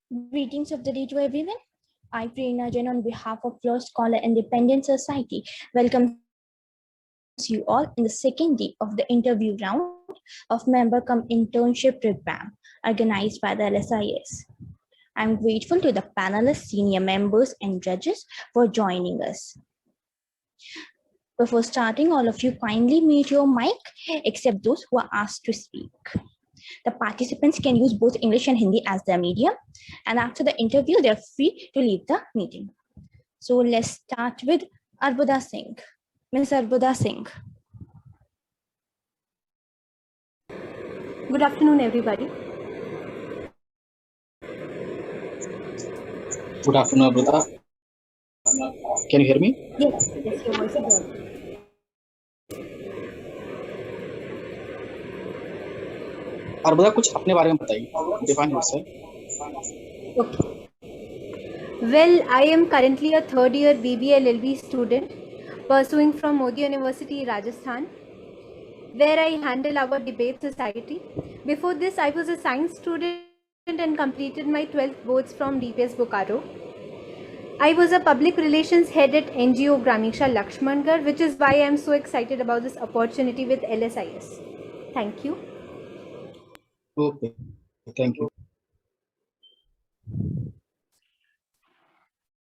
Greetings of the day to everyone. I, Prerna Jain, on behalf of First Scholar Independent Society, welcomes you all in the second day of the interview round of Member Come Internship Program organized by the LSIS. I'm grateful to the panelists, senior members, and judges for joining us. Before starting, all of you kindly mute your mic except those who are asked to speak. The participants can use both English and Hindi as their medium, and after the interview, they're free to leave the meeting. So let's start with Arbuda Singh. Ms. Arbuda Singh. Good afternoon, everybody. Good afternoon, Arbuda. Can you hear me? Yes, your voice is audible. Arbuda, कुछ अपने बारे में बताइए. Define yourself. Okay. Well, I am currently a third year BBA LLB student pursuing from Modi University, Rajasthan, where I handle our debate society. Before this, I was a science student and completed my 12th boards from DPS Bokaro. I was a public relations head at NGO Gramiksha Lakshmangarh, which is why I am so excited about this opportunity with LSIS. Thank you. Okay, thank you.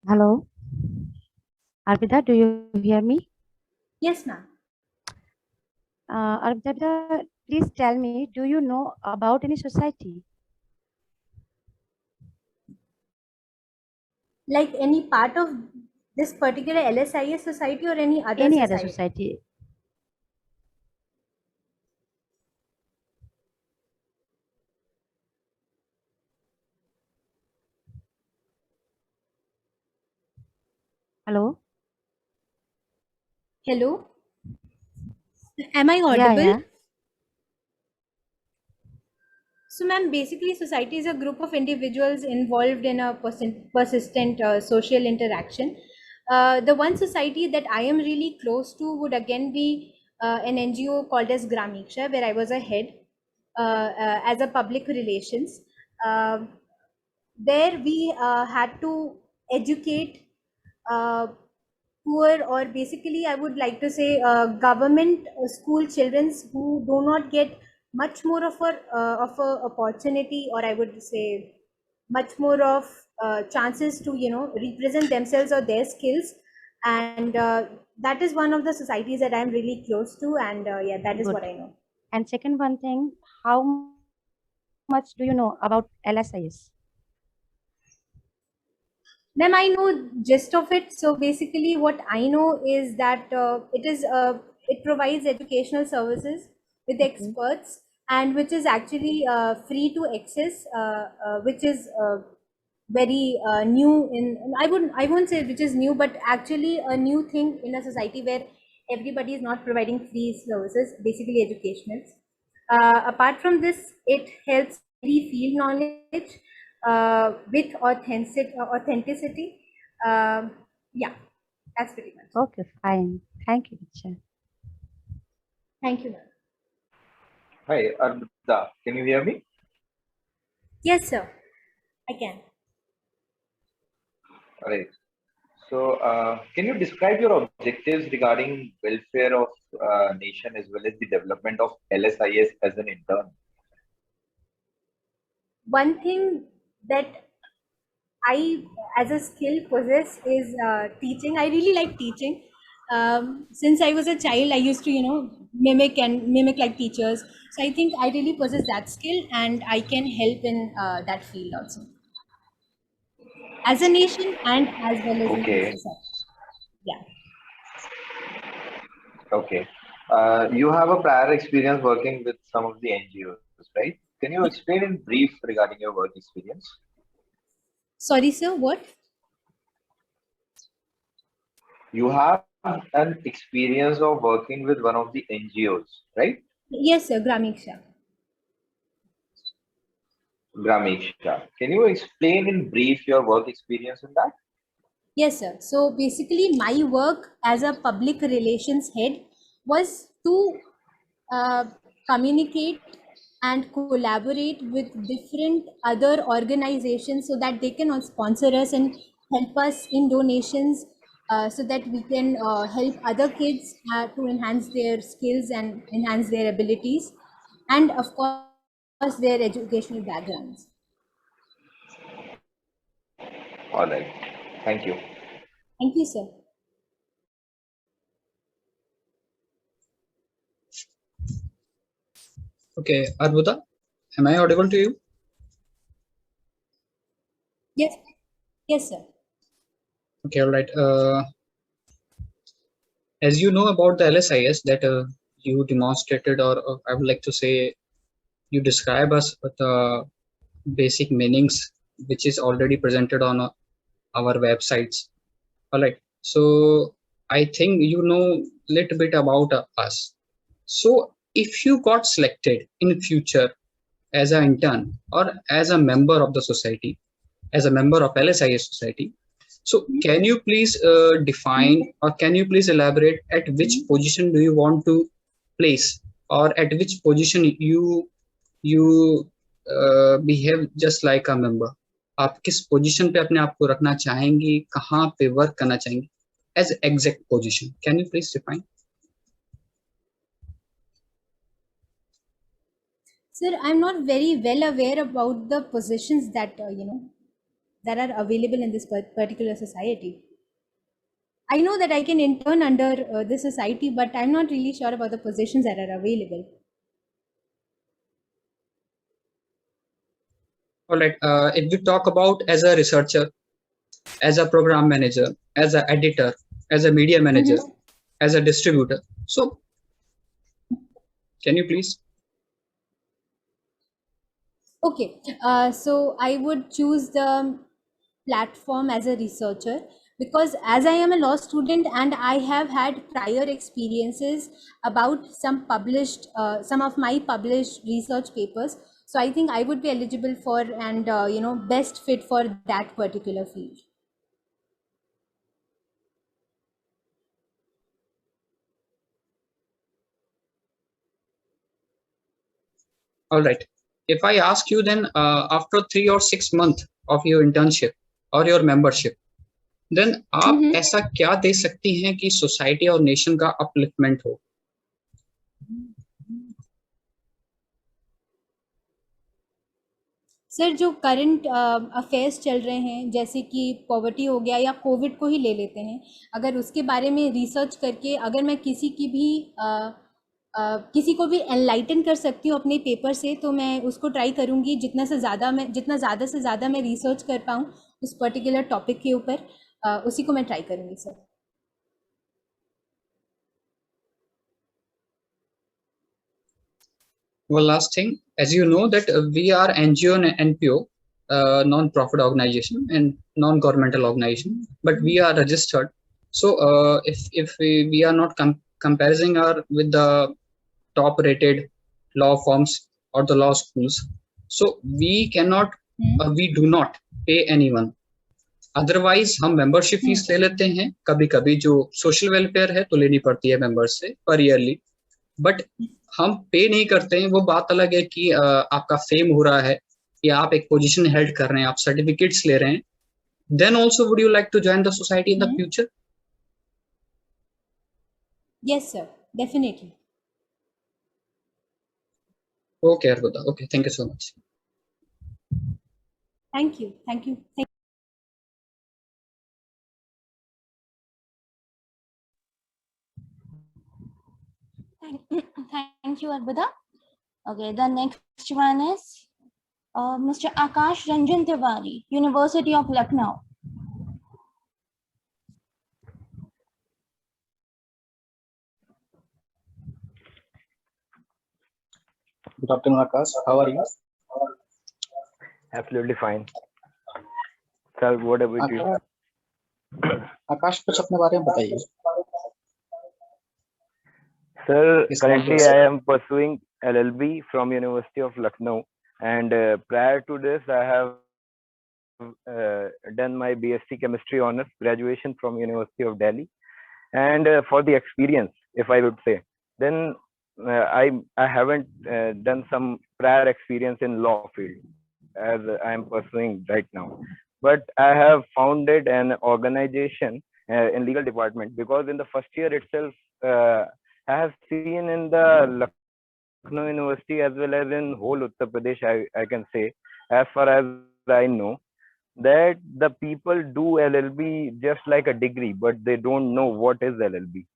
Hello. Arpita, do you hear me? Yes, ma'am. Arpita, please tell me, do you know about any society? Like any part of this particular LSIS society or any other Any society? other society? Hello? Hello? Am I audible? Yeah. So, ma'am, basically, society is a group of individuals involved in a persistent social interaction. The one society that I am really close to would again be an NGO called as Gramiksha, where I was a head as a public relations. Uh, there we had to educate poor, or basically I would like to say government school children who do not get much more of a opportunity, or I would say much more of chances to represent themselves or their skills. And that is one of the societies that I'm really close to, and yeah, that is Good. what I know. And second one thing, how much do you know about LSIS? Ma'am, I know gist of it. So basically, what I know is that it provides educational services with experts, and which is actually free to access, which is very new in. I won't say which is new, but actually a new thing in a society where everybody is not providing free services, basically educational. Apart from this, it helps field knowledge with authenticity. Yeah, that's pretty much. Okay, fine. Thank you, teacher. Thank you, ma'am. Hi, Arpita. Can you hear me? Yes, sir. I can. All right. So, can you describe your objectives regarding welfare of nation as well as the development of LSIS as an intern? One thing that I, as a skill, possess is teaching. I really like teaching. Since I was a child, I used to, mimic like teachers. So I think I really possess that skill, and I can help in that field also, as a nation and as well as in Okay. society. Yeah. Okay. You have a prior experience working with some of the NGOs, right? Can you explain in brief regarding your work experience? Sorry, sir. What? You have an experience of working with one of the NGOs, right? Yes, sir. Gramiksha. Gramiksha. Can you explain in brief your work experience in that? Yes, sir. So basically, my work as a public relations head was to communicate and collaborate with different other organizations so that they can sponsor us and help us in donations, so that we can help other kids to enhance their skills and enhance their abilities, and of course their educational backgrounds. All right. Thank you. Thank you, sir. Okay, Arbuda, am I audible to you? Yes, yes, sir. Okay, all right. As you know about the LSIS that you demonstrated, or I would like to say, you describe us with the basic meanings, which is already presented on our websites. All right. So I think you know little bit about us. So if you got selected in future as an intern or as a member of the society, as a member of LSIS society, so can you please define or can you please elaborate at which position do you want to place, or at which position you behave just like a member? आप किस position पे अपने आप को रखना चाहेंगी, कहाँ पे वर्क करना चाहेंगी as exact position? Can you please define? Sir, I'm not very well aware about the positions that that are available in this particular society. I know that I can intern under this society, but I'm not really sure about the positions that are available. All right. If we talk about as a researcher, as a program manager, as an editor, as a media manager, as a distributor, so can you please? Okay, so I would choose the platform as a researcher, because as I am a law student and I have had prior experiences about some of my published research papers. So I think I would be eligible for and best fit for that particular field. All right. If I ask you then after 3 or 6 months of your internship or your membership, then आप ऐसा क्या दे सकती हैं कि society और nation का upliftment हो? Sir, जो करंट अफेयर्स चल रहे हैं, जैसे कि पॉवर्टी हो गया या कोविड को ही ले लेते हैं, अगर उसके बारे में रिसर्च करके अगर मैं किसी को भी एनलाइटन कर सकती हूँ अपने पेपर से, तो मैं उसको ट्राई करूँगी जितना ज़्यादा से ज़्यादा मैं रिसर्च कर पाऊँ उस पर्टिकुलर टॉपिक के ऊपर, उसी को मैं ट्राई करूँगी sir. Well, last thing, as you know that we are NGO and NPO, non-profit organization and non-governmental organization, but we are registered. So if we are not comparing our with the top-rated law firms or the law schools, so we cannot, we do not pay anyone. Otherwise हम membership fees ले लेते हैं, कभी कभी जो social welfare है तो लेनी पड़ती है मेंबर से पर ईयरली, बट हम पे नहीं करते हैं। वो बात अलग है कि आपका फेम हो रहा है या आप एक पोजीशन हेल्ड कर रहे हैं, आप सर्टिफिकेट्स ले रहे हैं, then also would you like to join the society in the future? Yes sir, definitely. Okay Arbuda, okay, thank you so much. Thank you, thank you. Thank you, Arbuda. Okay, the next one is Mr. Akash Ranjan Tiwari, University of Lucknow. Good afternoon, Akash. How are you? Absolutely fine. Sir, what about you? आकाश, कुछ अपने बारे में बताइए। Sir, currently I am pursuing LLB from University of Lucknow, and prior to this I have done my BSc Chemistry honors graduation from University of Delhi. And for the experience, if I would say, then I haven't done some prior experience in law field as I am pursuing right now, but I have founded an organization in legal department, because in the first year itself, I have seen in the Lucknow University as well as in whole Uttar Pradesh, I can say, as far as I know, that the people do LLB just like a degree, but they don't know what is LLB.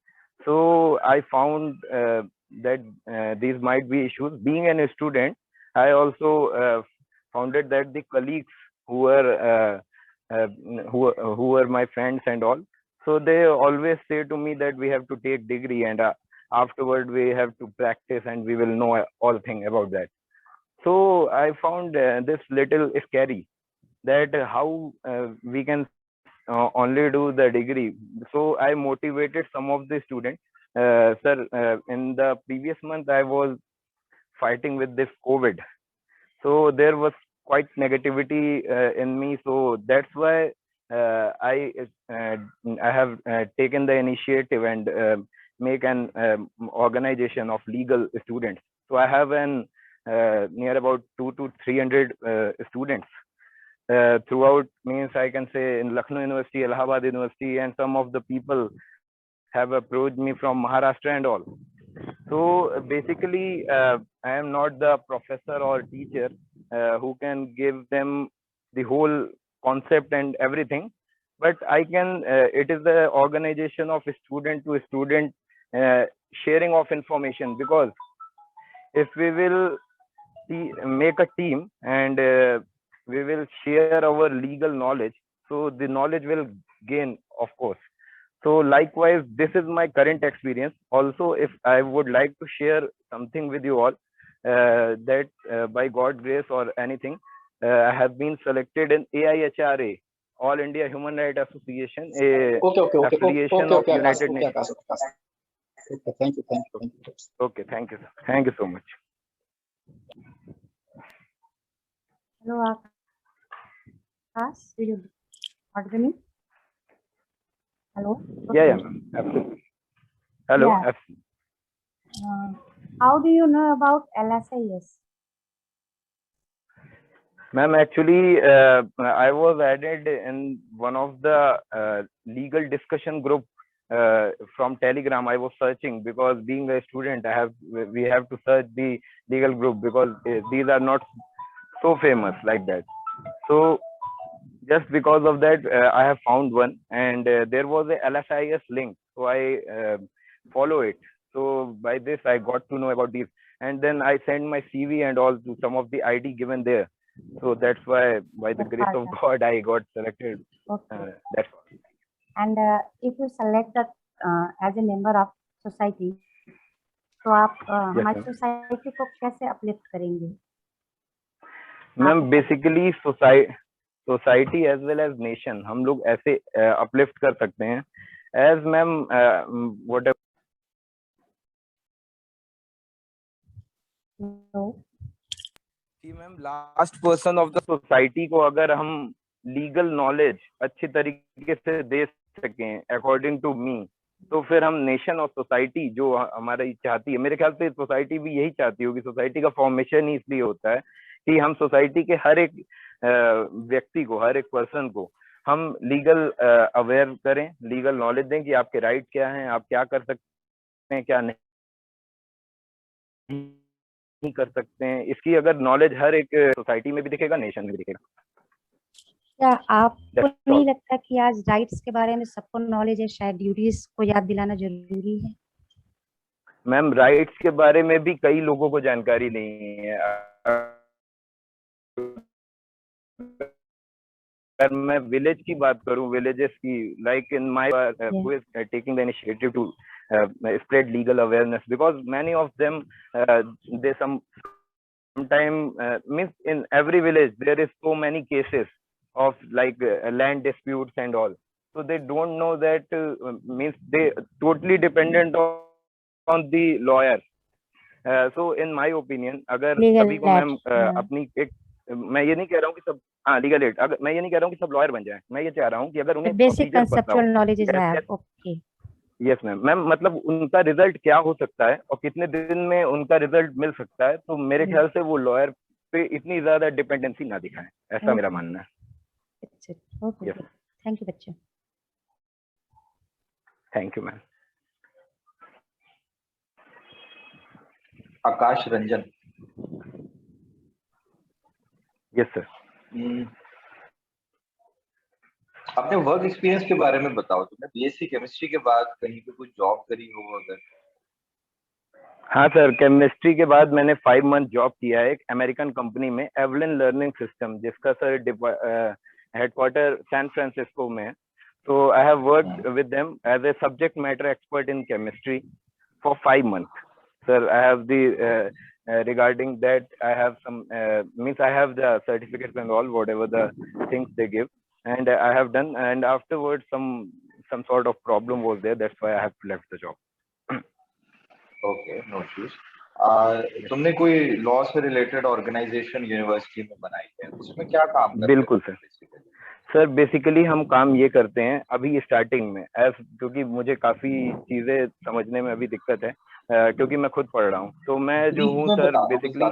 So I found that these might be issues. Being a student, I also founded that the colleagues who were who were my friends and all, so they always say to me that we have to take degree, and afterward we have to practice and we will know all thing about that. So I found this little scary, that how we can only do the degree. So I motivated some of the students. Sir, in the previous month, I was fighting with this COVID. So there was quite negativity in me. So that's why I have taken the initiative and make an organization of legal students. So I have an near about 200 to 300 students throughout, means I can say in Lucknow University, Allahabad University, and some of the people have approached me from Maharashtra and all. So basically, I am not the professor or teacher who can give them the whole concept and everything, but I can. It is the organization of student to student, sharing of information, because if we will make a team and we will share our legal knowledge, so the knowledge will gain, of course. So likewise, this is my current experience. Also, if I would like to share something with you all, that by God grace or anything, I have been selected in AIHRA, All India Human Rights Association, a affiliation of United Nations. Okay, thank you. Okay, thank you, sir. Thank you so much. Hello, Akash, do you hear me? Hello? Yeah, ma'am. Absolutely. Hello. Yeah. How do you know about LSIS? Ma'am, actually, I was added in one of the legal discussion group from Telegram. I was searching, because being a student, we have to search the legal group, because these are not so famous like that. So just because of that, I have found one, and there was a LSIS link, so I follow it. So by this, I got to know about these, and then I sent my CV and all to some of the ID given there. So that's why, by the grace of God, I got selected. Okay. That's all. And if you select that as a member of society, तो आप हमारी society को कैसे uplift करेंगे? Ma'am, basically society as well as nation हम लोग ऐसे uplift कर सकते हैं, as ma'am what ma'am last person of the society को अगर हम लीगल नॉलेज अच्छी तरीके से दे सकें अकॉर्डिंग टू मी, तो फिर हम नेशन और सोसाइटी जो हमारी चाहती है, मेरे ख्याल से सोसाइटी भी यही चाहती होगी। सोसाइटी का फॉर्मेशन ही इसलिए होता है कि हम सोसाइटी के हर एक व्यक्ति को, हर एक पर्सन को हम लीगल अवेयर करें, लीगल नॉलेज दें कि आपके राइट क्या हैं, आप क्या कर सकते हैं, क्या नहीं कर सकते हैं। इसकी अगर नॉलेज हर एक सोसाइटी में भी दिखेगा, नेशन में भी दिखेगा। क्या आपको नहीं लगता कि आज राइट्स के बारे में सबको नॉलेज है, शायद ड्यूटीज को याद दिलाना जरूरी है? मैम, राइट्स के बारे में भी कई लोगों को जानकारी नहीं है। अगर मैं विलेज की बात करूं, विलेजेस की, like in my who is taking the initiative to spread legal awareness, because many of them they sometime means in every village there is so many cases of like land disputes and all, so they don't know that means they totally dependent on the lawyers. So in my opinion, अगर सभी को ma'am अपनी एक, मैं ये नहीं कह रहा हूँ कि सब लीगल एड, अगर मैं ये नहीं कह रहा हूँ कि सब लॉयर बन जाए, मैं ये चाह रहा हूँ कि अगर उन्हें बेसिक कंसेप्चुअल नॉलेज है। ओके, यस मैम मतलब उनका रिजल्ट क्या हो सकता है और कितने दिन में उनका रिजल्ट मिल सकता है, तो मेरे ख्याल से वो लॉयर पे इतनी ज्यादा डिपेंडेंसी ना दिखाएं, ऐसा मेरा मानना है। ओके, थैंक यू बच्चे। Thank you ma'am. Akash Ranjan. Yes sir. अपने वर्क एक्सपीरियंस के बारे में बताओ। तुमने बीएससी केमिस्ट्री के बाद कहीं पे कुछ जॉब करी हो अगर? हाँ सर, केमिस्ट्री के बाद मैंने 5 मंथ जॉब किया है एक अमेरिकन कंपनी में, एवलिन लर्निंग सिस्टम, जिसका सर हेडक्वार्टर सैन फ्रांसिस्को में है। So I have worked with them as a subject matter expert in chemistry for 5 months. Sir, I have the regarding that I have some means I have the certificates and all whatever the things they give, and I have done. And afterwards, some sort of problem was there. That's why I have left the job. Okay, no issues. तुमने कोई law से related organisation university में बनाई है, उसमें क्या काम करते हो? बिल्कुल सर। सर बेसिकली हम काम ये करते हैं अभी स्टार्टिंग में, क्योंकि मुझे काफी चीजें समझने में अभी दिक्कत है, क्योंकि मैं खुद पढ़ रहा हूँ, तो मैं जो हूँ सर बेसिकली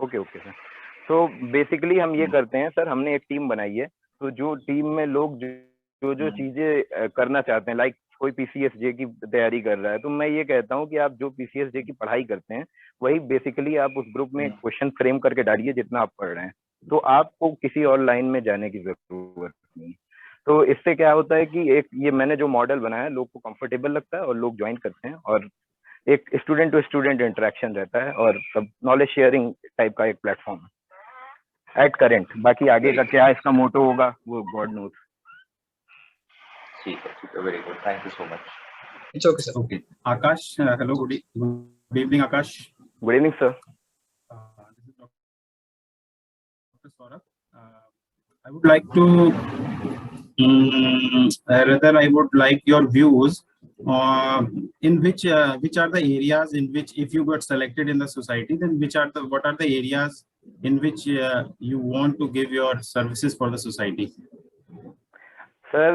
ओके सर। तो बेसिकली हम ये करते हैं सर, हमने एक टीम बनाई है, तो जो टीम में लोग जो चीजें करना चाहते हैं, लाइक कोई पीसीएसजे की तैयारी कर रहा है, तो मैं ये कहता हूँ कि आप जो पीसीएसजे की पढ़ाई करते हैं वही बेसिकली आप उस ग्रुप में क्वेश्चन फ्रेम करके डालिए जितना आप पढ़ रहे हैं, तो आपको किसी और लाइन में जाने की जरूरत नहीं। तो इससे क्या होता है कि एक ये मैंने जो मॉडल बनाया है, लोग को कंफर्टेबल लगता है और लोग ज्वाइन करते हैं, और एक स्टूडेंट टू स्टूडेंट इंटरेक्शन रहता है और सब नॉलेज शेयरिंग टाइप का एक प्लेटफॉर्म एट करेंट। बाकी आगे का क्या इसका मोटो होगा वो गॉड नोज। ठीक है, very good, thank you so much. It's okay sir. Okay, Akash, hello, good evening Akash. Good evening sir. I would like to rather I would like your views in which are the areas in which, if you got selected in the society, then what are the areas in which you want to give your services for the society? Sir,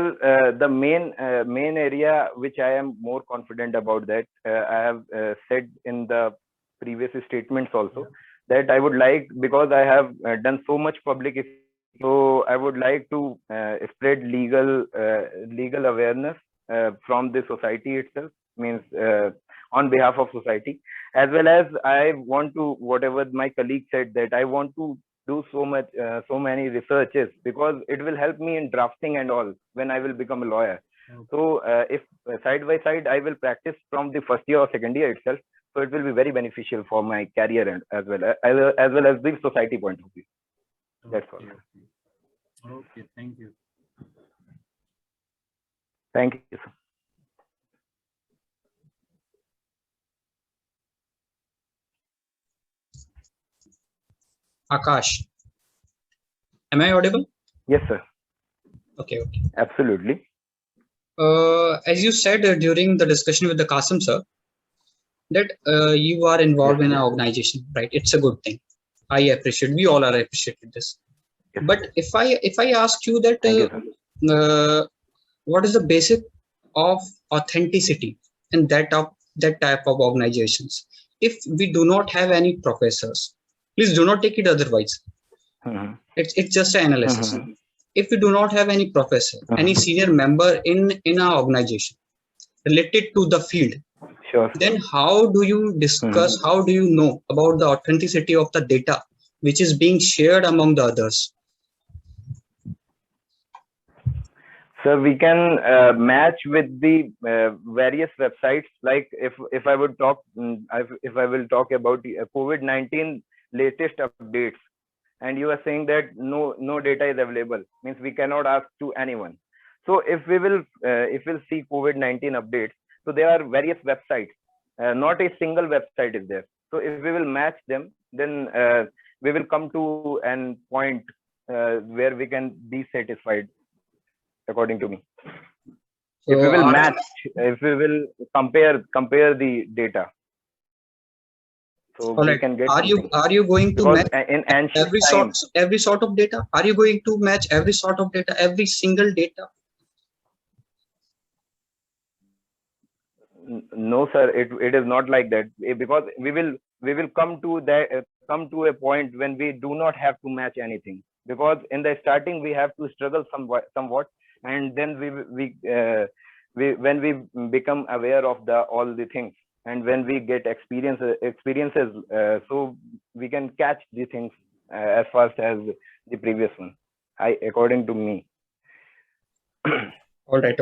the main area which I am more confident about, that I have said in the previous statements also, that I would like, because I have done so much public, so I would like to spread legal awareness from the society itself, means on behalf of society, as well as I want to, whatever my colleague said, that I want to do so many researches, because it will help me in drafting and all when I will become a lawyer. Okay. So if side by side I will practice from the first year or second year itself, so it will be very beneficial for my career and as well as the society point of view. That's all. Okay, thank you. Thank you, sir. Akash, am I audible? Yes, sir. Okay. Absolutely. As you said during the discussion with the Qasim sir, that you are involved in an organization, right? It's a good thing. I appreciate. We all are appreciated this. Yes, but if I ask you that, what is the basic of authenticity in that type of organizations? If we do not have any professors, please do not take it otherwise. It's just an analysis. If we do not have any professor, any senior member in our organization related to the field, sure, then how do you discuss, how do you know about the authenticity of the data which is being shared among the others? So we can match with the various websites. Like if I would talk, if I will talk about the COVID-19 latest updates, and you are saying that no data is available, means we cannot ask to anyone. So if we'll see COVID-19 updates, so there are various websites, not a single website is there. So if we will match them, then we will come to an point where we can be satisfied, according to me. So if we will match, if we will compare the data, so we can get. Are you going to match in every sort of data? Are you going to match every sort of data, every single data? No, sir. It is not like that, because we will come to a point when we do not have to match anything, because in the starting we have to struggle somewhat, and then when we become aware of all the things, and when we get experiences, so we can catch the things as fast as the previous one, according to me. All right.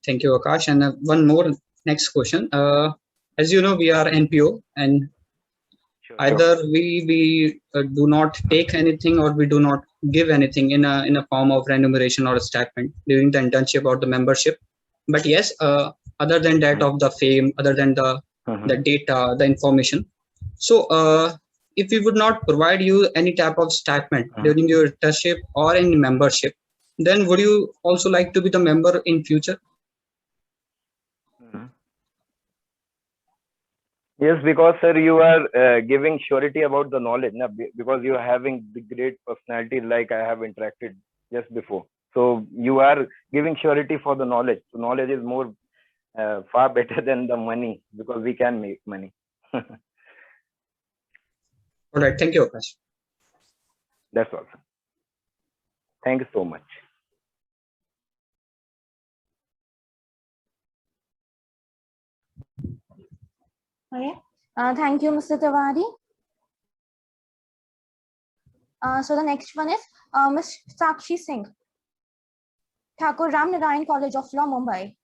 Thank you, Akash. And one more next question. As you know, we are NPO, and either we do not take anything, or we do not give anything in a form of remuneration or a stipend during the internship or the membership. But yes, other than that of the fame, other than the data, the information. So if we would not provide you any type of stipend during your internship or any membership, then would you also like to be the member in future? Yes, because sir, you are giving surety about the knowledge, because you are having the great personality, like I have interacted just before. So you are giving surety for the knowledge. So knowledge is more far better than the money, because we can make money. All right. Thank you, Akash. That's all, sir. Thank you so much. Okay. Thank you, Mr. Tiwari. So the next one is Ms. Sakshi Singh, Thakur Ramnarayan College of Law, Mumbai.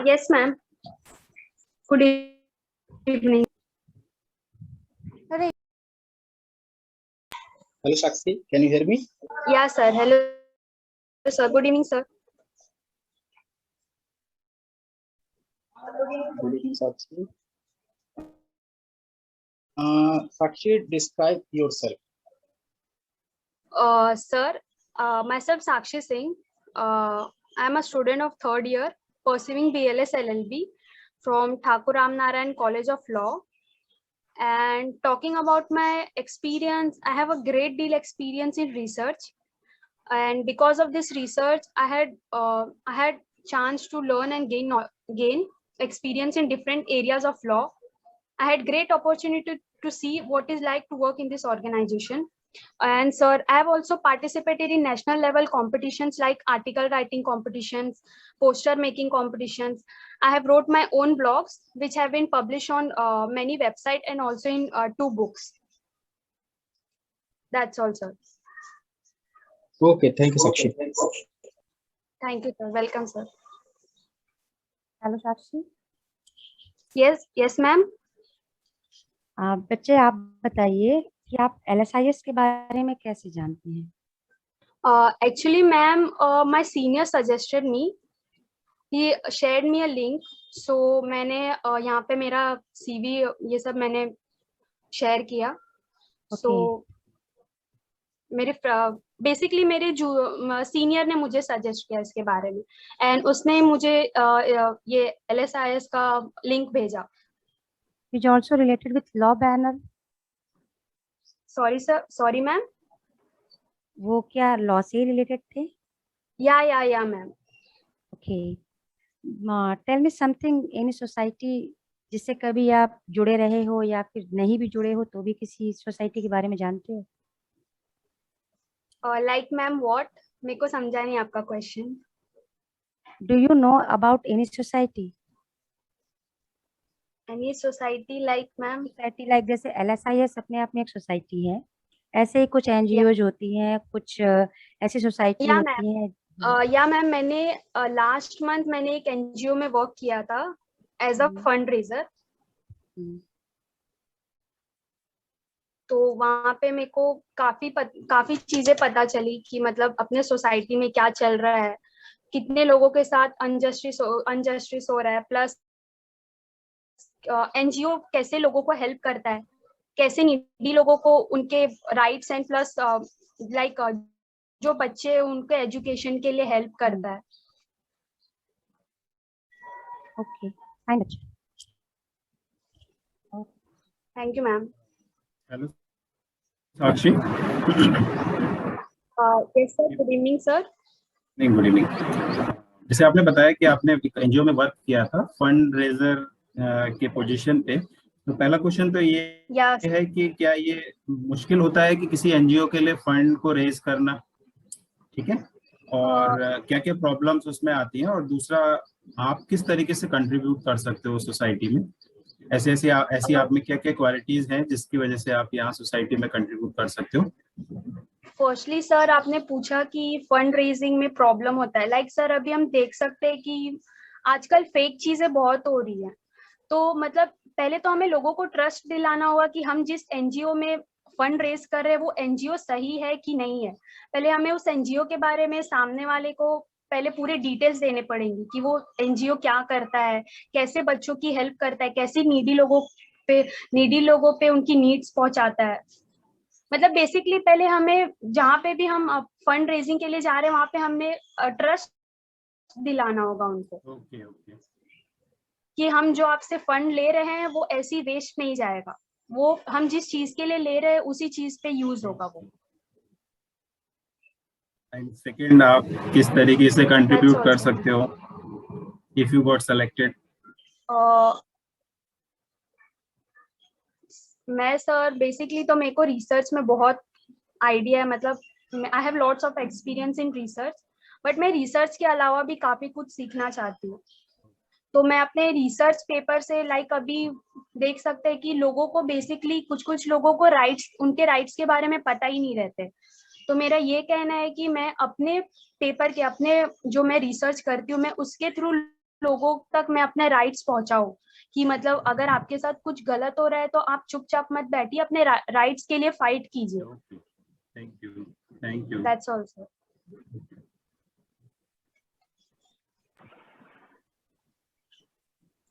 Yes, ma'am. Good evening. Hello, Sakshi, can you hear me? Yeah, sir. Hello, sir. Good evening, sir. Good evening, Sakshi. Sakshi, describe yourself. Sir, myself Sakshi Singh. I'm a student of 3rd year pursuing BLS LLB from Thakur Ramnarayan College of Law. And talking about my experience, I have a great deal experience in research. And because of this research, I had chance to learn and gain experience in different areas of law. I had great opportunity to see what is like to work in this organization. And sir, I have also participated in national level competitions like article writing competitions, poster making competitions. I have wrote my own blogs, which have been published on many websites and also in 2 books. That's all, sir. Okay, thank you, Sakshi. Thank you, sir. Welcome, sir. Hello Sakshi. Yes, ma'am. बच्चे आप बताइए कि आप LSIS के बारे में कैसे जानती हैं? Actually, ma'am, my senior suggested me. He shared me a link. So मैंने यहाँ पे मेरा CV ये सब मैंने share किया. So मेरे बेसिकली मेरे जो सीनियर ने मुझे सजेस्ट किया इसके बारे में, एंड उसने मुझे ये LSIS का लिंक भेजा. Which also related with law banner. Sorry sir, sorry ma'am. वो क्या law से related थे? Yeah ma'am. Okay. Tell me something, any society जिससे कभी आप जुड़े रहे हो या फिर नहीं भी जुड़े हो तो भी किसी सोसाइटी के बारे में जानते हो? Like ma'am what? मेरे को समझा नहीं आपका question. Do you know about any society? Any society like ma'am? Society like जैसे LSIS अपने आप में एक सोसाइटी है, ऐसे ही कुछ NGOs होती हैं, कुछ ऐसी सोसाइटी होती हैं. या मैम, मैंने लास्ट मंथ मैंने एक NGO में वर्क किया था एज अ फंड रेजर. तो वहाँ पे मेरे को काफी चीजें पता चली कि मतलब अपने सोसाइटी में क्या चल रहा है, कितने लोगों के साथ अनजस्टिस हो रहा है, प्लस NGO कैसे लोगों को हेल्प करता है, कैसे नीडी लोगों को उनके राइट्स एंड प्लस लाइक जो बच्चे उनके एजुकेशन के लिए हेल्प करता है. Okay, fine. Thank you ma'am. Hello Sakshi. Yes sir, good evening sir. Good evening. जैसे आपने बताया कि आपने एनजीओ में वर्क किया था फंड रेजर के पोजीशन पे, तो पहला क्वेश्चन तो ये है कि क्या ये मुश्किल होता है कि किसी एनजीओ के लिए फंड को रेज करना, ठीक है, और क्या क्या प्रॉब्लम्स उसमें आती हैं, और दूसरा आप किस तरीके से कंट्रीब्यूट कर सकते हो सोसाइटी में, ऐसी आप में क्या क्या क्वालिटीज हैं जिसकी वजह से आप यहाँ सोसाइटी में कंट्रीब्यूट कर सकते हो? फर्स्टली सर, आपने पूछा कि फंड रेजिंग में प्रॉब्लम होता है। लाइक सर, अभी हम देख सकते हैं कि आजकल फेक चीजें बहुत हो रही हैं। तो मतलब पहले तो हमें लोगों को ट्रस्ट दिलाना होगा कि हम जिस एनजीओ में फंड रेज कर रहे हैं वो एनजीओ सही है कि नहीं है। पहले हमें उस एनजीओ के बारे में सामने वाले को पहले पूरे डिटेल्स देने पड़ेंगी कि वो एनजीओ क्या करता है, कैसे बच्चों की हेल्प करता है, कैसे नीडी लोगों पे उनकी नीड्स पहुंचाता है। मतलब बेसिकली पहले हमें जहाँ पे भी हम फंड रेजिंग के लिए जा रहे हैं वहां पे हमें ट्रस्ट दिलाना होगा उनको। ओके ओके, कि हम जो आपसे फंड ले रहे हैं वो ऐसी वेस्ट नहीं जाएगा, वो हम जिस चीज के लिए ले रहे हैं उसी चीज पे यूज होगा वो। एंड सेकंड, आप किस तरीके से कंट्रीब्यूट कर सकते हो इफ यू गॉट सेलेक्टेड? मैं सर बेसिकली तो मेरे को रिसर्च में बहुत आइडिया है, मतलब I have lots of experience in research, but मैं रिसर्च के अलावा भी काफी कुछ सीखना चाहती हूँ। तो मैं अपने रिसर्च पेपर से लाइक अभी देख सकते हैं कि लोगों को बेसिकली कुछ लोगों को उनके राइट्स के बारे में पता ही नहीं रहते। तो मेरा ये कहना है कि मैं अपने पेपर के अपने जो मैं रिसर्च करती हूँ मैं उसके थ्रू लोगों तक मैं अपने राइट्स पहुंचाऊं कि मतलब अगर आपके साथ कुछ गलत हो रहा है तो आप चुपचाप मत बैठिए, अपने राइट्स के लिए फाइट कीजिए। Thank you. That's all sir.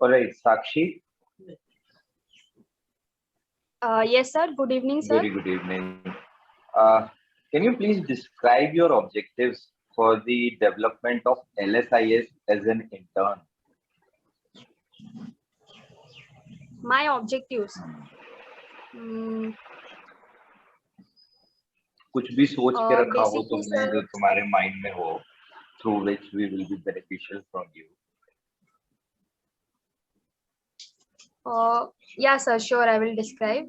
All right, Sakshi. Yes sir, good evening sir. Very good evening. Can you please describe your objectives for the development of LSIS as an intern? My objectives. कुछ भी सोच के रखा हो basically, तुमने sir, जो तुम्हारे mind में हो, through which we will be beneficial from you. Yeah sir, sure, I will describe.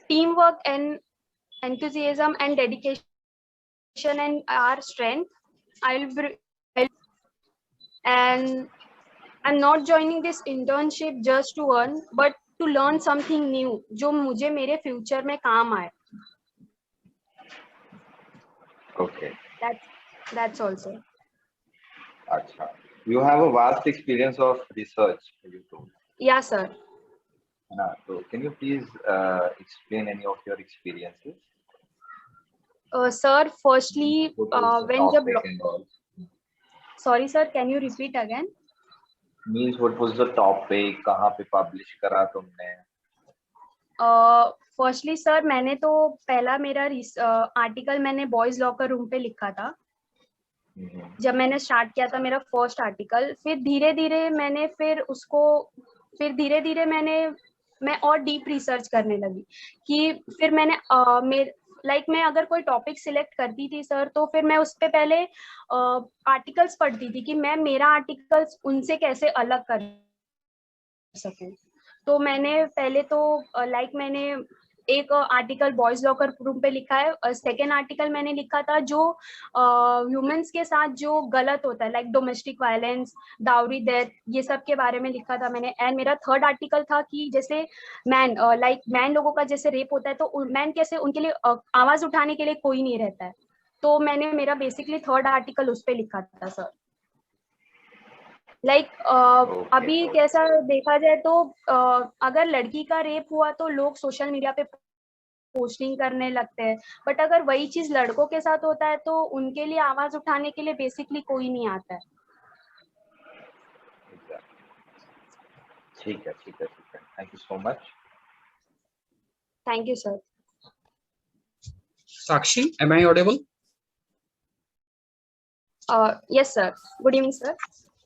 Teamwork and enthusiasm and dedication and our strength. And I'm not joining this internship just to earn, but to learn something new जो मुझे मेरे future में काम आए. Okay. That's also. Acha. You have a vast experience of research, you told. Yeah sir. So can you please explain any of your experiences? Sir, firstly, when the sorry sir, can you repeat again? Means what was the topic? कहाँ पे publish करा तुमने? Firstly sir, मैंने तो पहला मेरा article मैंने boys locker room पे लिखा था। जब मैंने स्टार्ट किया था मेरा फर्स्ट आर्टिकल, फिर धीरे धीरे मैं और डीप रिसर्च करने लगी कि फिर मैंने मैं अगर कोई टॉपिक सिलेक्ट करती थी सर तो फिर मैं उस पे पहले आर्टिकल्स पढ़ती थी कि मैं मेरा आर्टिकल्स उनसे कैसे अलग कर सकूं। तो मैंने पहले तो मैंने एक आर्टिकल बॉयज लॉकर रूम पे लिखा है। सेकेंड आर्टिकल मैंने लिखा था जो ह्यूमंस के साथ जो गलत होता है like domestic violence, dowry, death, ये सब के बारे में लिखा था मैंने। एंड मेरा थर्ड आर्टिकल था कि जैसे मैन लोगों का जैसे रेप होता है तो मैन कैसे उनके लिए आवाज उठाने के लिए कोई नहीं रहता है। तो मैंने मेरा बेसिकली थर्ड आर्टिकल उस पर लिखा था सर। अभी कैसा देखा जाए तो अगर लड़की का रेप हुआ तो लोग सोशल मीडिया पे पोस्टिंग करने लगते हैं, बट अगर वही चीज लड़कों के साथ होता है तो उनके लिए आवाज उठाने के लिए बेसिकली कोई नहीं आता है। ठीक है। Thank you so much. Thank you sir. Sakshi, am I audible? Yes sir. Good evening sir.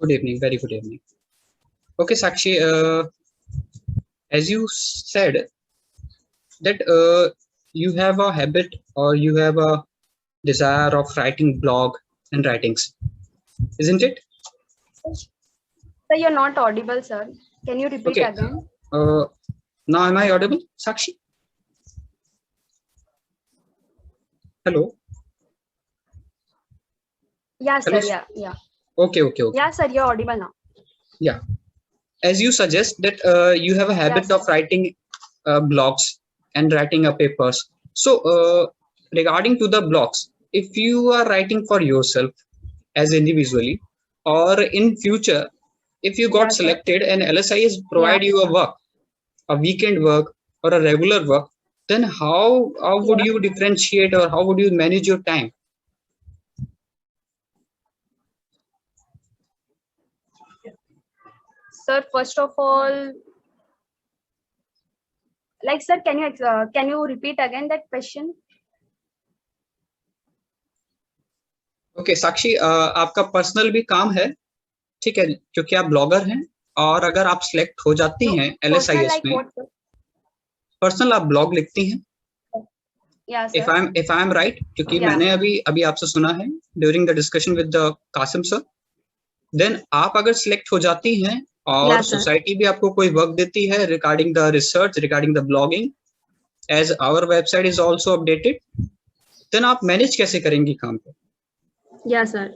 Good evening, very good evening. Okay, Sakshi, as you said that you have a habit or you have a desire of writing blog and writings, isn't it? Sir, you're not audible, sir. Can you repeat Okay. again? Now am I audible, Sakshi? Hello. Yeah, sir. Hello. Yeah. Okay. Yeah, sir, you're audible now. Yeah. As you suggest that you have a habit sir. of writing blogs and writing up papers. So regarding to the blogs, if you are writing for yourself as individually, or in future, if you got Yeah, sir. selected and LSIS provide you a work, a weekend work or a regular work, then how would you differentiate, or how would you manage your time? Sir, first of all, like, sir, can you repeat again that question? Okay Sakshi, आपका personal भी काम है, ठीक है, क्योंकि आप blogger हैं, और अगर आप सिलेक्ट हो जाती हैं Personal, LSIS like में, what, sir? पर्सनल आप ब्लॉग लिखती हैं, Yeah, if sir. I am right, क्योंकि Yeah. मैंने अभी आपसे सुना है during the discussion with the Qasim sir, then आप अगर सिलेक्ट हो जाती हैं और Yeah, sir. सोसाइटी भी आपको कोई वर्क देती है regarding the research, regarding the blogging, as our website is also updated, then आप मैनेज कैसे करेंगी काम को? Yeah, sir.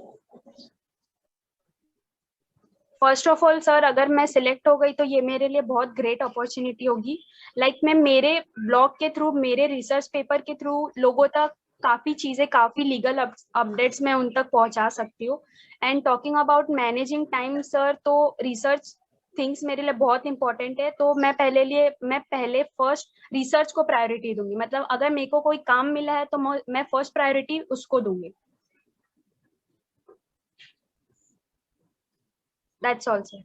First of all sir, अगर मैं सिलेक्ट हो गई तो ये मेरे लिए बहुत ग्रेट अपॉर्चुनिटी होगी। लाइक मैं मेरे ब्लॉग के थ्रू, मेरे रिसर्च पेपर के थ्रू लोगों तक काफी चीजें, काफी लीगल अपडेट्स मैं उन तक पहुंचा सकती हूँ। And talking about managing time sir, तो रिसर्च थिंग्स मेरे लिए बहुत इंपॉर्टेंट है, तो मैं पहले फर्स्ट रिसर्च को प्रायोरिटी दूंगी। मतलब अगर मेरे को कोई काम मिला है तो मैं फर्स्ट प्रायोरिटी उसको दूंगी। That's all, sir.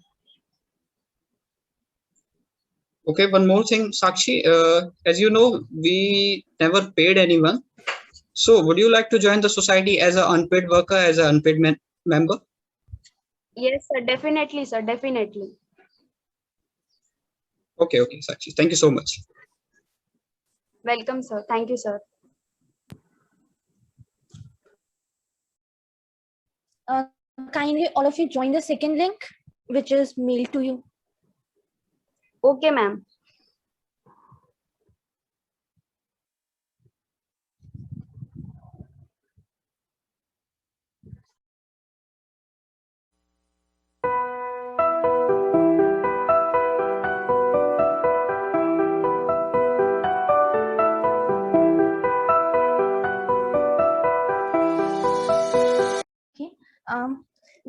Okay, one more thing, Sakshi, as you know, we never paid anyone, so would you like to join the society as an unpaid worker, as an unpaid member? Yes, sir, definitely, sir, definitely. Okay, Sakshi, thank you so much. Welcome, sir. Thank you, sir. Kindly all of you join the second link, which is mailed to you. Okay, ma'am.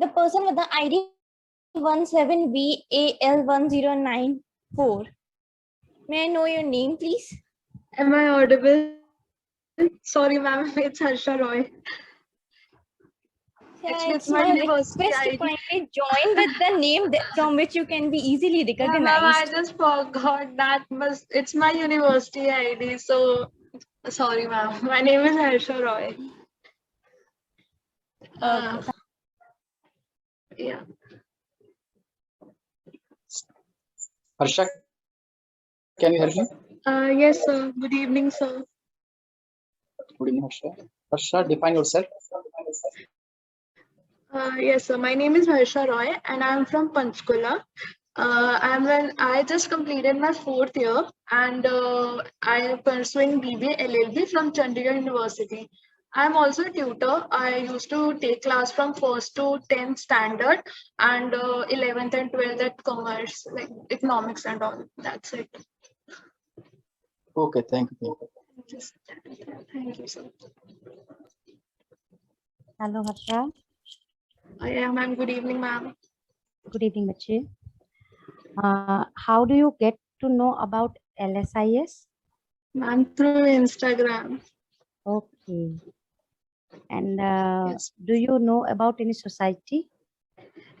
The person with the ID 17VAL1094. May I know your name, please? Am I audible? Sorry, ma'am, it's Harsha Roy. Actually, it's my university request to ID. kindly join with the name from which you can be easily Yeah, ma'am, recognized. I just forgot that it's my university ID. So, sorry, ma'am. My name is Harsha Roy. Yeah. Harsha, can you hear me? Yes, sir. Good evening, sir. Good evening, Harsha. Harsha, define yourself. Yes, sir. My name is Harsha Roy, and I'm from Panchkula. I just completed my 4th year, and I am pursuing BBA LLB from Chandigarh University. I'm also a tutor. I used to take class from 1st to 10th standard, and 11th and 12th at commerce, like economics and all. That's it. Okay, thank you. Thank you, sir. Hello, Harsha. Yeah, ma'am. Good evening, ma'am. Good evening, bache. How do you get to know about LSIS? Ma'am, through Instagram. Okay. And Yes. do you know about any society?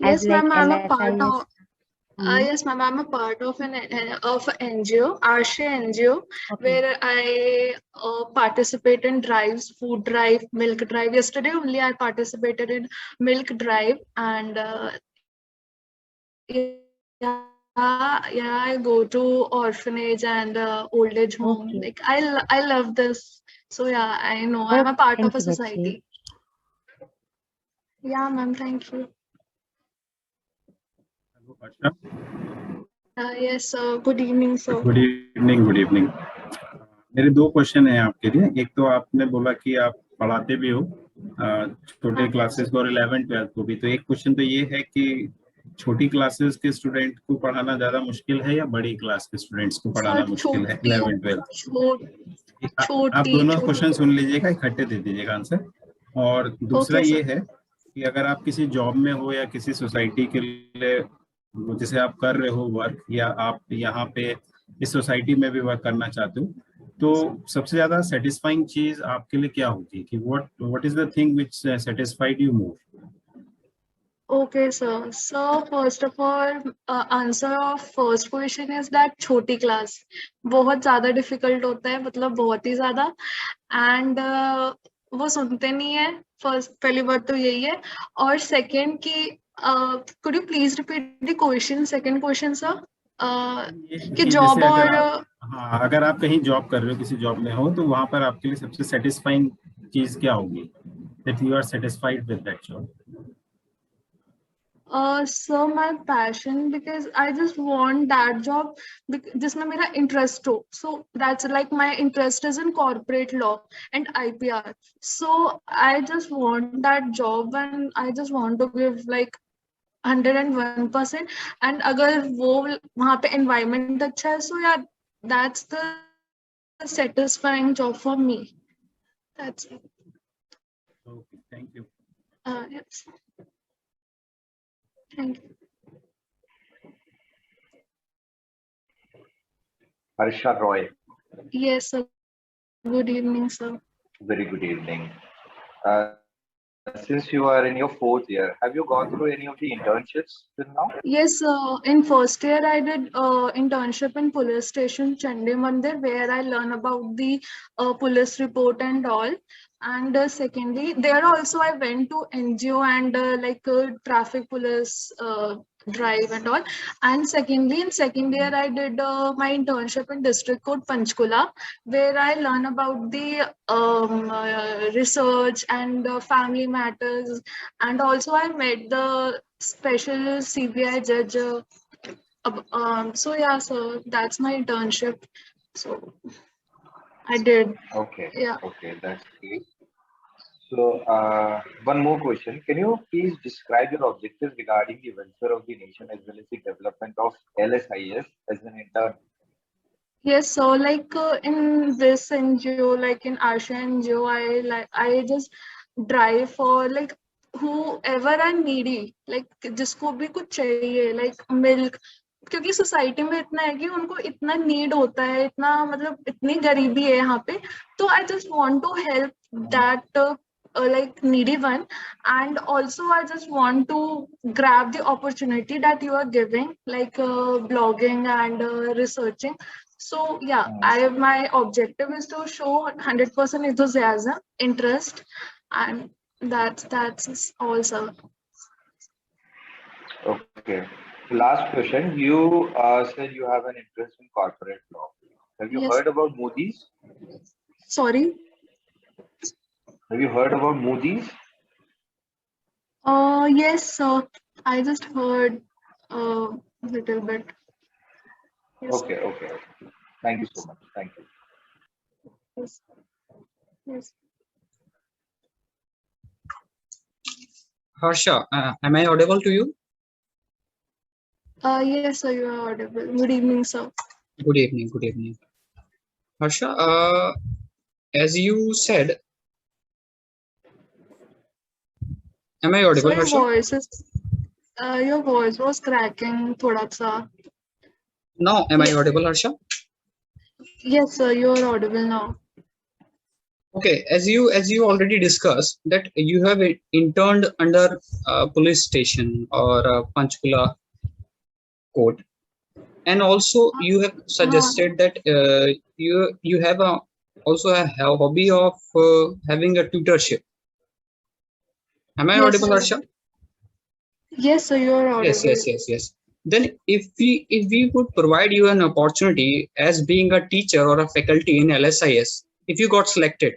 Yes, like ma'am. I'm a part LSIS? of. Yes, ma'am. I'm a part of an NGO, Arshay NGO, where I participate in drives, food drive, milk drive. Yesterday only I participated in milk drive, and I go to orphanage and old age home. Okay. Like I love this. So yeah, I know I'm a part Thank of a you, bache. society. Yeah, ma'am. Thank you. Hello, Harsha. Yes, sir. Good evening, sir. Good evening, good evening. मेरे दो question हैं आपके लिए। एक तो आपने बोला कि आप पढ़ाते भी हो छोटे क्लासेस को और 11th 12th को भी, तो एक क्वेश्चन तो ये है कि छोटी क्लासेस के स्टूडेंट को पढ़ाना ज्यादा मुश्किल है या बड़ी क्लास के स्टूडेंट्स को पढ़ाना मुश्किल है 11th 12th? आप दोनों क्वेश्चन सुन लीजिएगा, इकट्ठे दे दीजिएगा आंसर। और दूसरा ये है कि अगर आप किसी जॉब में हो या किसी सोसाइटी के लिए जैसे आप कर रहे हो वर्क, या आप यहाँ पे इस सोसाइटी में भी वर्क करना चाहते हो, तो सबसे ज्यादा सेटिस्फाइंग चीज आपके लिए क्या होगी कि what is the thing which satisfied you more? Okay, sir. So first of all, answer of first question is that छोटी class बहुत ज़्यादा difficult होता है, मतलब बहुत ही ज़्यादा, and वो सुनते नहीं है। फर्स्ट पहली बात तो यही है। और सेकंड की could you please repeat the question, second question, sir? कि जॉब और हाँ, अगर आप कहीं जॉब कर रहे हो, किसी जॉब में हो, तो वहां पर आपके लिए सबसे सेटिस्फाइंग चीज क्या होगी, that you are satisfied with that job? So my passion, because I just want that job जिसमें मेरा interest हो. So that's like my interest is in corporate law and IPR. So I just want that job and I just want to give like 101%. And अगर वो वहाँ पे environment अच्छा है, so yeah, that's the satisfying job for me. That's it. Okay, thank you. Yes. Thank you. Harsha Roy. Yes, sir. Good evening, sir. Very good evening. Since you are in your 4th year, have you gone through any of the internships till now? Yes, in first year I did internship in police station Chandi Mandir, where I learn about the police report and all. And secondly, there also I went to NGO and like traffic police drive and all. And secondly, in second year I did my internship in district court Panchkula, where I learn about the research and family matters, and also I met the special CBI judge. So yeah, so that's my internship. So I did. Okay. Yeah. Okay, that's great. So one more question. Can you please describe your objectives regarding the welfare of the nation as well as the development of LSIS as an intern? Yes, so like in this NGO, like in Asha NGO, I just drive for like whoever are needy, like जिसको भी कुछ चाहिए, like milk, क्योंकि society में इतना है कि उनको इतना नीड होता है, इतना मतलब इतनी गरीबी है यहाँ पे, तो I just want to help that like needy one. And also I just want to grab the opportunity that you are giving, like blogging and researching. So yeah, my objective is to show 100% enthusiasm, interest, and that's all, sir. Okay. Last question. You said you have an interest in corporate law. Have you heard about Moody's? Sorry? Have you heard about Moody's? Yes, sir. I just heard a little bit. Yes. Okay, okay, okay. Thank you so much. Thank you. Yes. Yes. Harsha, am I audible to you? Yes, sir, you are audible. Good evening, sir. Good evening. Good evening. Harsha, as you said, am I audible, Harsha? Your voice was cracking thoda sa. Now, am I audible, Harsha? Yes, sir, you are audible now. Okay, as you already discussed that you have interned under a police station or Panchkula court, and also you have suggested that you have also a hobby of having a tutorship. Am I audible, Harsha? Yes, sir, you are audible. Yes. Then if we would provide you an opportunity as being a teacher or a faculty in LSIS, if you got selected,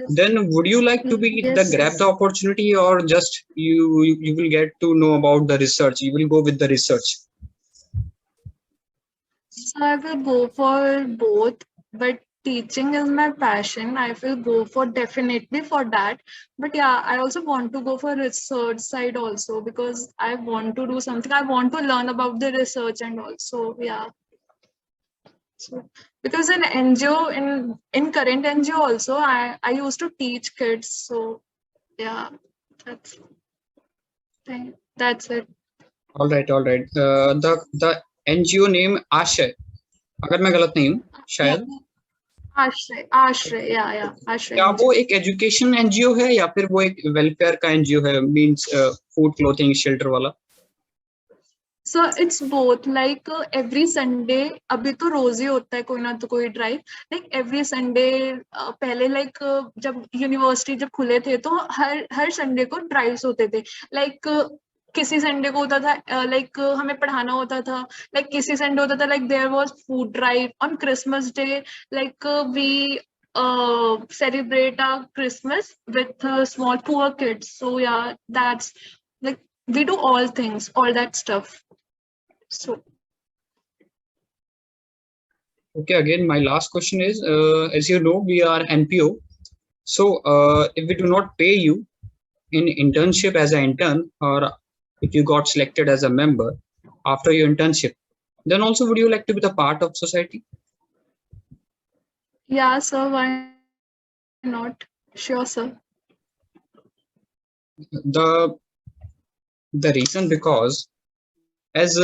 then would you like to be Yes, grab yes. the opportunity, or just you will get to know about the research, you will go with the research? So I will go for both, but teaching is my passion. I will go for definitely for that. But yeah, I also want to go for research side also because I want to do something. I want to learn about the research and also yeah. So because in NGO in current NGO also I used to teach kids. So yeah, that's that's it. All right, all right. The NGO name आशय, अगर मैं गलत नहीं हूँ Yeah. शायद, Ashray, yeah, Ashray क्या वो NGO. एक एजुकेशन एनजीओ है या फिर वो एक वेलफेयर का एनजीओ है, मींस फूड क्लोथिंग शेल्टर वाला? So it's both. Like every Sunday, अभी तो रोज ही होता है कोई ना तो कोई ड्राइव. Like every Sunday, पहले like जब यूनिवर्सिटी जब खुले थे तो हर संडे को ड्राइव्स होते थे. Like किसी संडे को होता था like हमें पढ़ाना होता था. Like किसी संडे होता था like there was food drive on Christmas Day. Like we celebrate our Christmas with small poor kids. So yeah, that's like we do all things, all that stuff. So Okay, again, my last question is, as you know, we are NPO. So if we do not pay you in internship as an intern, or if you got selected as a member after your internship, then also would you like to be the part of society? yeah, sir, why not? Sure, sir. The reason because as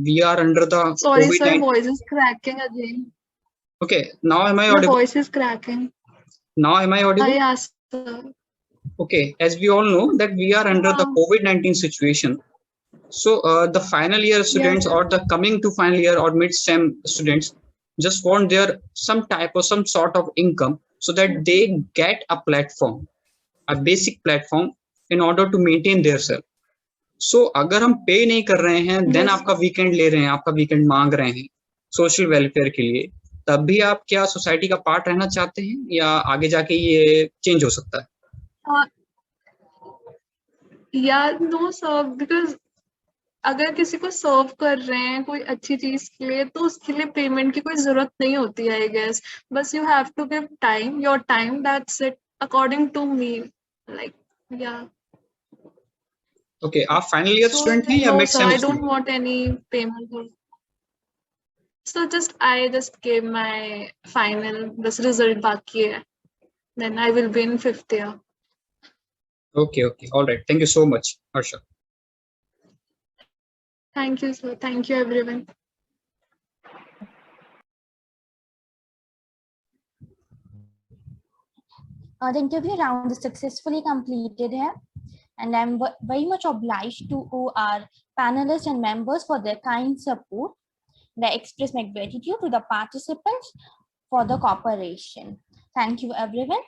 we are under the Sorry, sir, COVID-19. voice is cracking again. Okay, now am I Your audible? voice is cracking. Now am I audible? Yes, sir. Okay, as we all know that we are under the COVID-19 situation. So the final year students or the coming to final year or mid-sem students just want their some type or some sort of income so that they get a platform, a basic platform in order to maintain their self. So अगर हम पे नहीं कर रहे हैं, then आपका weekend ले रहे हैं, आपका वीकेंड मांग रहे हैं सोशल वेलफेयर के लिए, तब भी आप क्या सोसाइटी का पार्ट रहना चाहते हैं या आगे जाके ये चेंज हो सकता है? Yeah, no, sir, because अगर किसी को सर्व कर रहे हैं कोई अच्छी चीज के लिए तो उसके लिए पेमेंट की कोई जरूरत नहीं होती है, आई गेस. बस you have to give time, your time, that's it according to me. Like या ओके, आप फाइनल ईयर स्टूडेंट हैं या mid sem? I don't want any payment. So I just gave my final, this result बाकी है. Then I will be in 5th year. Okay, all right. Thank you so much, Harsha. Thank you, sir. Thank you, everyone. The interview round is successfully completed here, and I'm very much obliged to our panelists and members for their kind support. I express my gratitude to the participants for the cooperation. Thank you, everyone.